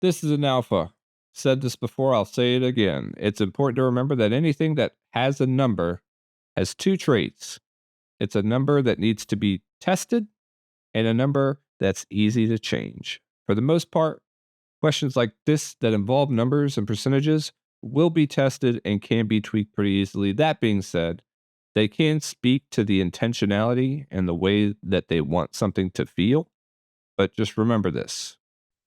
This is an alpha. Said this before, I'll say it again. It's important to remember that anything that has a number has two traits. It's a number that needs to be tested and a number that's easy to change. For the most part, questions like this that involve numbers and percentages will be tested and can be tweaked pretty easily. That being said, they can speak to the intentionality and the way that they want something to feel. But just remember this.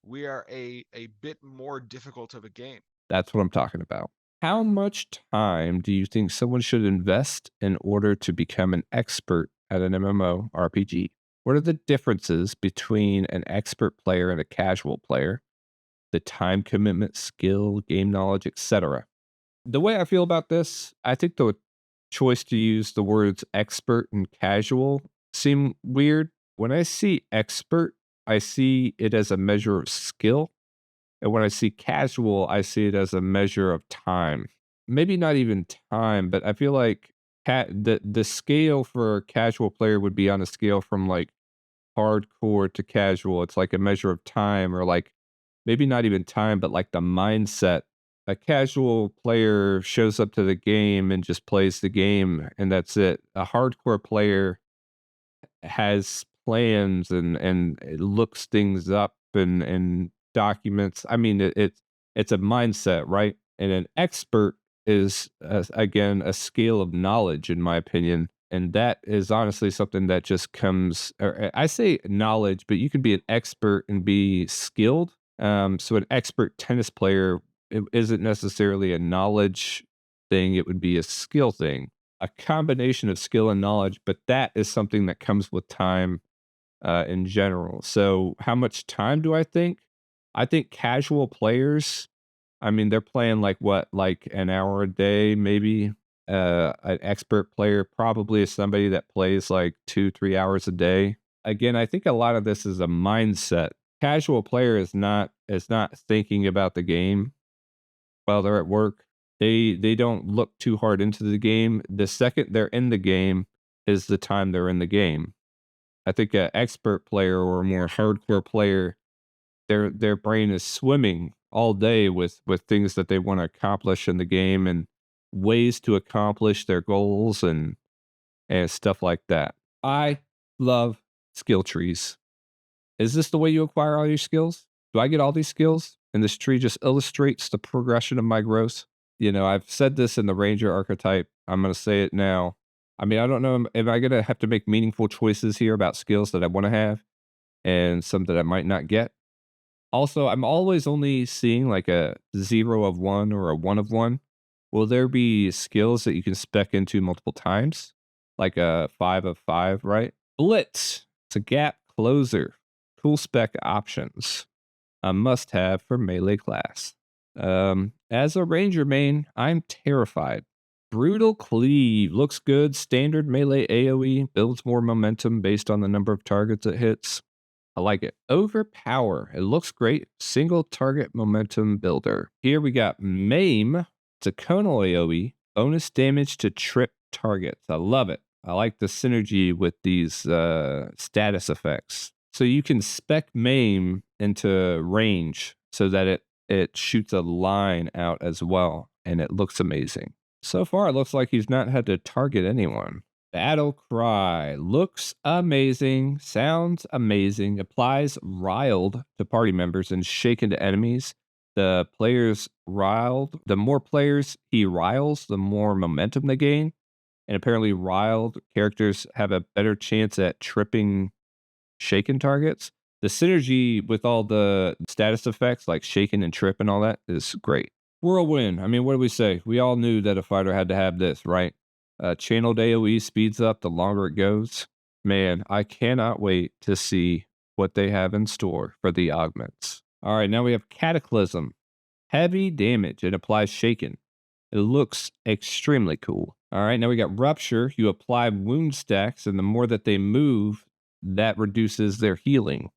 We are a bit more difficult of a game. That's what I'm talking about. How much time do you think someone should invest in order to become an expert at an MMORPG? What are the differences between an expert player and a casual player? The time commitment, skill, game knowledge, etc. The way I feel about this, I think the choice to use the words expert and casual seem weird. When I see expert, I see it as a measure of skill, and when I see casual, I see it as a measure of time. Maybe not even time, but I feel like the scale for a casual player would be on a scale from like hardcore to casual. It's like a measure of time, or like maybe not even time, but like the mindset. A casual player shows up to the game and just plays the game, and that's it. A hardcore player has plans and it looks things up and documents. I mean, it's a mindset, right? And an expert is again a scale of knowledge, in my opinion, and that is honestly something that just comes. Or I say knowledge, but you can be an expert and be skilled. So an expert tennis player it isn't necessarily a knowledge thing; it would be a skill thing, a combination of skill and knowledge, but that is something that comes with time in general. So, how much time do I think? I think casual players, I mean, they're playing like what, like an hour a day, maybe. An expert player probably is somebody that plays like 2, 3 hours a day. Again, I think a lot of this is a mindset. Casual player is not thinking about the game while they're at work. They don't look too hard into the game. The second they're in the game is the time they're in the game. I think an expert player or a more hardcore player, their brain is swimming all day with things that they want to accomplish in the game and ways to accomplish their goals and stuff like that. I love skill trees. Is this the way you acquire all your skills? Do I get all these skills? And this tree just illustrates the progression of my growth. You know, I've said this in the Ranger archetype. I'm going to say it now. I mean, I don't know. Am I going to have to make meaningful choices here about skills that I want to have and some that I might not get? Also, I'm always only seeing like a 0 of 1 or a 1 of 1. Will there be skills that you can spec into multiple times? Like a 5 of 5, right? Blitz. It's a gap closer. Tool spec options. A must have for melee class. As a ranger main, I'm terrified. Brutal cleave looks good. Standard melee AoE builds more momentum based on the number of targets it hits. I like it. Overpower. It looks great. Single target momentum builder. Here we got Maim. It's a conal AoE. Bonus damage to trip targets. I love it. I like the synergy with these status effects. So you can spec Maim into range so that it shoots a line out as well, and it looks amazing. So far, it looks like he's not had to target anyone. Battle Cry looks amazing, sounds amazing, applies riled to party members and shaken to enemies. The players riled, the more players he riles, the more momentum they gain. And apparently, riled characters have a better chance at tripping shaken targets. The synergy with all the status effects like shaken and trip and all that is great. Whirlwind. I mean, what do we say? We all knew that a fighter had to have this, right? Channeled AoE speeds up the longer it goes. Man, I cannot wait to see what they have in store for the augments. All right, now we have Cataclysm. Heavy damage. It applies shaken. It looks extremely cool. All right, now we got Rupture. You apply wound stacks, and the more that they move, that reduces their healing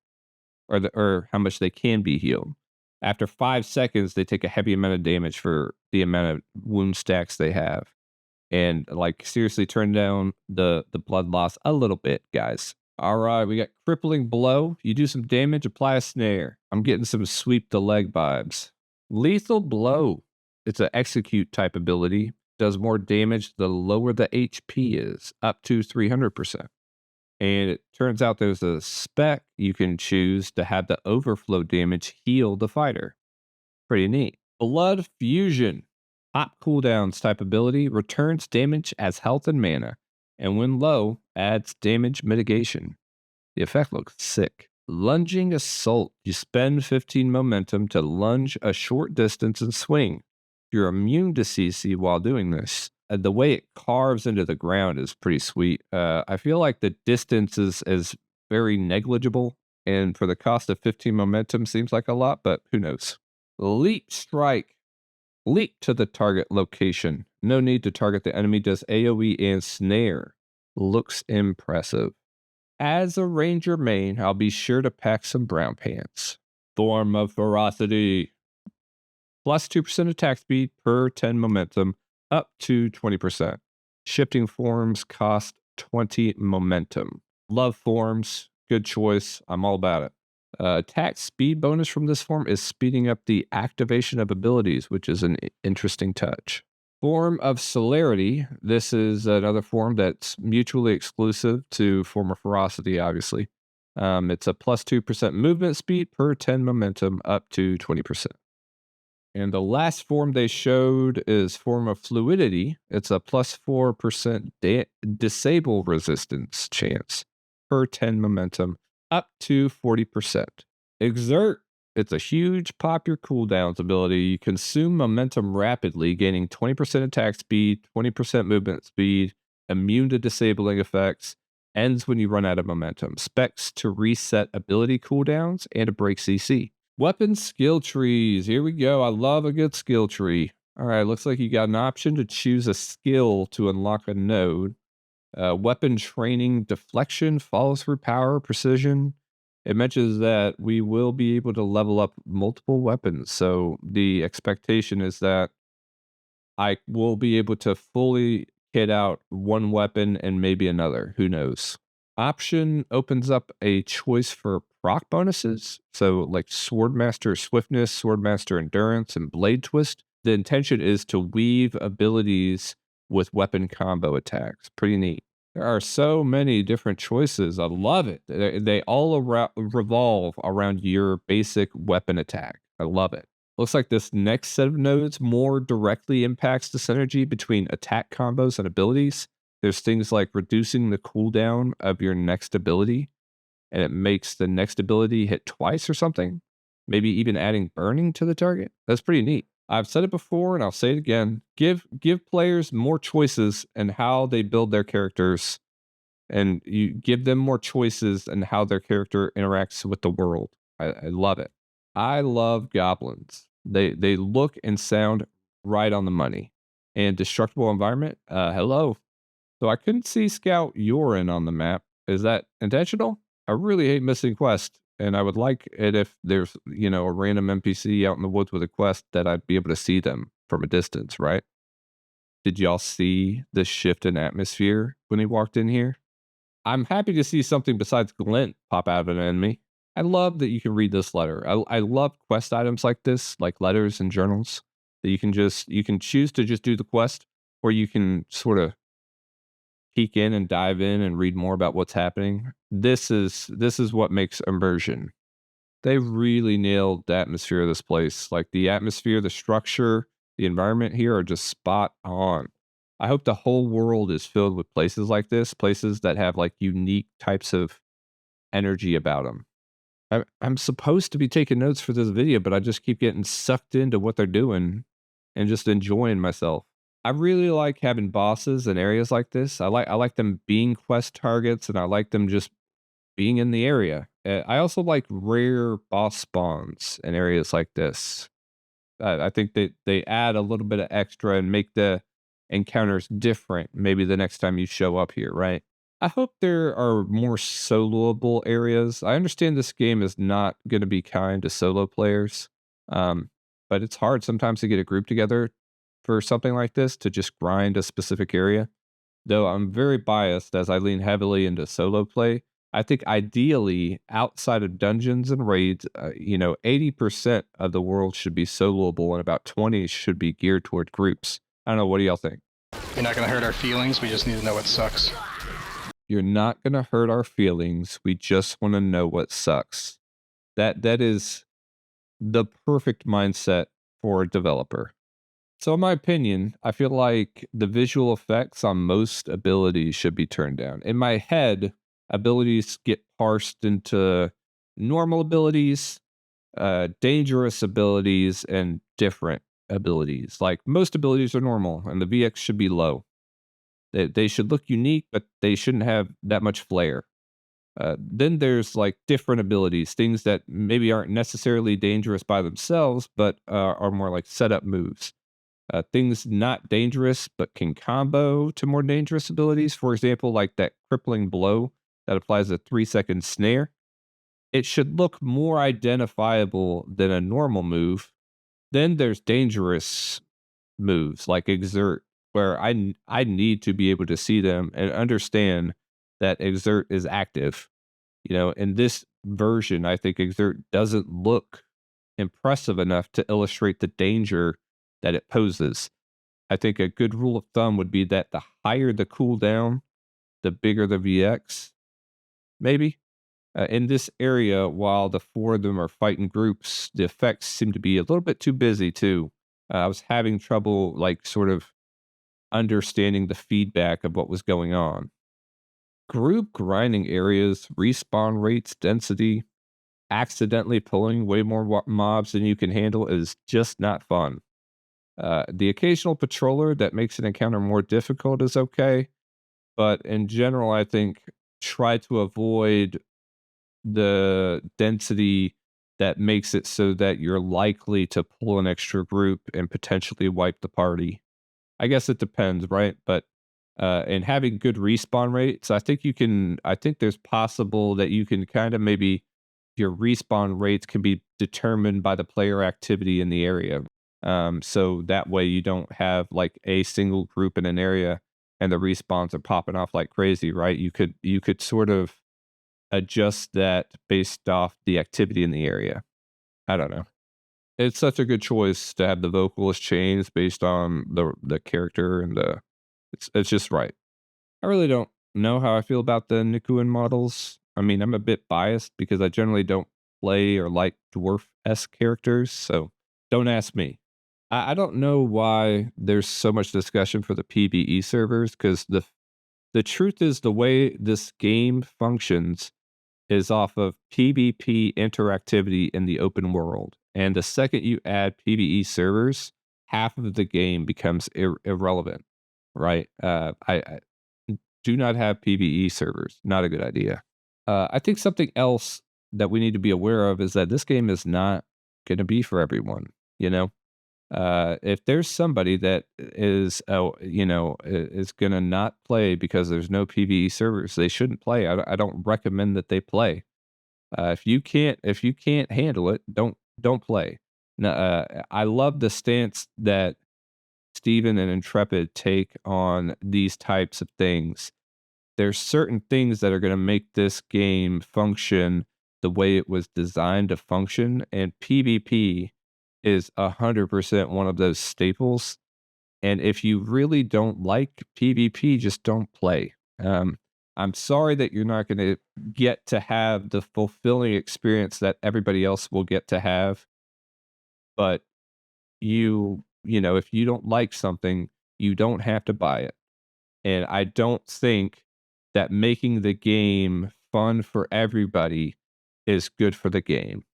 or how much they can be healed. After 5 seconds, they take a heavy amount of damage for the amount of wound stacks they have. And like seriously turn down the blood loss a little bit, guys. All right, we got crippling blow. You do some damage, apply a snare. I'm getting some sweep the leg vibes. Lethal blow. It's an execute type ability. Does more damage the lower the HP is, up to 300%. And it turns out there's a spec you can choose to have the overflow damage heal the fighter. Pretty neat. Blood fusion. Pop cooldowns type ability returns damage as health and mana. And when low, adds damage mitigation. The effect looks sick. Lunging assault. You spend 15 momentum to lunge a short distance and swing. You're immune to CC while doing this. The way it carves into the ground is pretty sweet. I feel like the distance is very negligible, and for the cost of 15 momentum seems like a lot, but who knows? Leap strike. Leap to the target location. No need to target the enemy. Does AoE and snare. Looks impressive. As a ranger main, I'll be sure to pack some brown pants. Form of ferocity. Plus 2% attack speed per 10 momentum, up to 20%. Shifting forms cost 20 momentum. Love forms. Good choice. I'm all about it. Attack speed bonus from this form is speeding up the activation of abilities, which is an interesting touch. Form of celerity. This is another form that's mutually exclusive to form of ferocity, obviously. It's a plus 2% movement speed per 10 momentum, up to 20%. And the last form they showed is form of fluidity. It's a plus 4% disable resistance chance per 10 momentum, up to 40%. Exert. It's a huge pop your cooldowns ability. You consume momentum rapidly, gaining 20% attack speed, 20% movement speed, immune to disabling effects, ends when you run out of momentum. Specs to reset ability cooldowns and to break CC. Weapon skill trees. Here we go. I love a good skill tree. All right, looks like you got an option to choose a skill to unlock a node. Weapon training, deflection, follow through power, precision. It mentions that we will be able to level up multiple weapons. So the expectation is that I will be able to fully kit out one weapon and maybe another. Who knows? Option opens up a choice for proc bonuses. So like Swordmaster Swiftness, Swordmaster Endurance, and Blade Twist. The intention is to weave abilities with weapon combo attacks. Pretty neat. There are so many different choices. I love it. They all revolve around your basic weapon attack. I love it. Looks like this next set of nodes more directly impacts the synergy between attack combos and abilities. There's things like reducing the cooldown of your next ability, and it makes the next ability hit twice or something. Maybe even adding burning to the target. That's pretty neat. I've said it before and I'll say it again. Give players more choices in how they build their characters, and you give them more choices in how their character interacts with the world. I love it. I love goblins. They look and sound right on the money. And destructible environment. Hello. So I couldn't see Scout Yorin on the map. Is that intentional? I really hate missing quests, and I would like it if there's, a random NPC out in the woods with a quest that I'd be able to see them from a distance, right? Did y'all see the shift in atmosphere when he walked in here? I'm happy to see something besides glint pop out of an enemy. I love that you can read this letter. I love quest items like this, like letters and journals, that you can choose to just do the quest, or you can sort of peek in and dive in and read more about what's happening. This is what makes immersion. They really nailed the atmosphere of this place. Like the atmosphere, the structure, the environment here are just spot on. I hope the whole world is filled with places like this, places that have like unique types of energy about them. I'm supposed to be taking notes for this video, but I just keep getting sucked into what they're doing and just enjoying myself. I really like having bosses in areas like this. I like them being quest targets, and I like them just being in the area. I also like rare boss spawns in areas like this. I think that they add a little bit of extra and make the encounters different. Maybe the next time you show up here, right? I hope there are more soloable areas. I understand this game is not going to be kind to solo players, um, but it's hard sometimes to get a group together for something like this to just grind a specific area. Though I'm very biased as I lean heavily into solo play, I think ideally, outside of dungeons and raids, 80% of the world should be soloable and about 20 should be geared toward groups. I don't know. What do y'all think? You're not going to hurt our feelings. We just need to know what sucks. You're not going to hurt our feelings. We just want to know what sucks. That is the perfect mindset for a developer. So in my opinion, I feel like the visual effects on most abilities should be turned down. In my head, abilities get parsed into normal abilities, dangerous abilities, and different abilities. Like most abilities are normal and the VX should be low. They should look unique, but they shouldn't have that much flair. Then there's like different abilities, things that maybe aren't necessarily dangerous by themselves, but are more like setup moves. Things not dangerous, but can combo to more dangerous abilities. For example, like that crippling blow that applies a 3-second snare. It should look more identifiable than a normal move. Then there's dangerous moves like exert, where I need to be able to see them and understand that exert is active. In this version, I think exert doesn't look impressive enough to illustrate the danger that it poses. I think a good rule of thumb would be that the higher the cooldown, the bigger the VX, maybe. In this area, while the four of them are fighting groups, the effects seem to be a little bit too busy too. I was having trouble, like, sort of understanding the feedback of what was going on. Group grinding areas, respawn rates, density, accidentally pulling way more mobs than you can handle is just not fun. The occasional patroller that makes an encounter more difficult is okay, but in general, I think try to avoid the density that makes it so that you're likely to pull an extra group and potentially wipe the party. I guess it depends, right? But and having good respawn rates, I think there's possible that you can kind of maybe your respawn rates can be determined by the player activity in the area. So that way you don't have like a single group in an area and the respawns are popping off like crazy, right? You could sort of adjust that based off the activity in the area. I don't know. It's such a good choice to have the vocalist changed based on the character and it's just right. I really don't know how I feel about the Nikuin models. I mean, I'm a bit biased because I generally don't play or like dwarf-esque characters, so don't ask me. I don't know why there's so much discussion for the PvE servers because the truth is the way this game functions is off of PvP interactivity in the open world. And the second you add PvE servers, half of the game becomes irrelevant, right? I do not have PvE servers. Not a good idea. I think something else that we need to be aware of is that this game is not going to be for everyone. You know, if there's somebody that is going to not play because there's no PvE servers, they shouldn't play. I don't recommend that they play. If you can't handle it, don't play. Now, I love the stance that Steven and Intrepid take on these types of things. There's certain things that are going to make this game function the way it was designed to function, and PvP is 100% one of those staples. And if you really don't like PvP, just don't play. I'm sorry that you're not going to get to have the fulfilling experience that everybody else will get to have, but if you don't like something, you don't have to buy it. And I don't think that making the game fun for everybody is good for the game.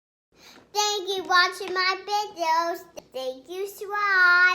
Thank you for watching my videos. Thank you, subscribe.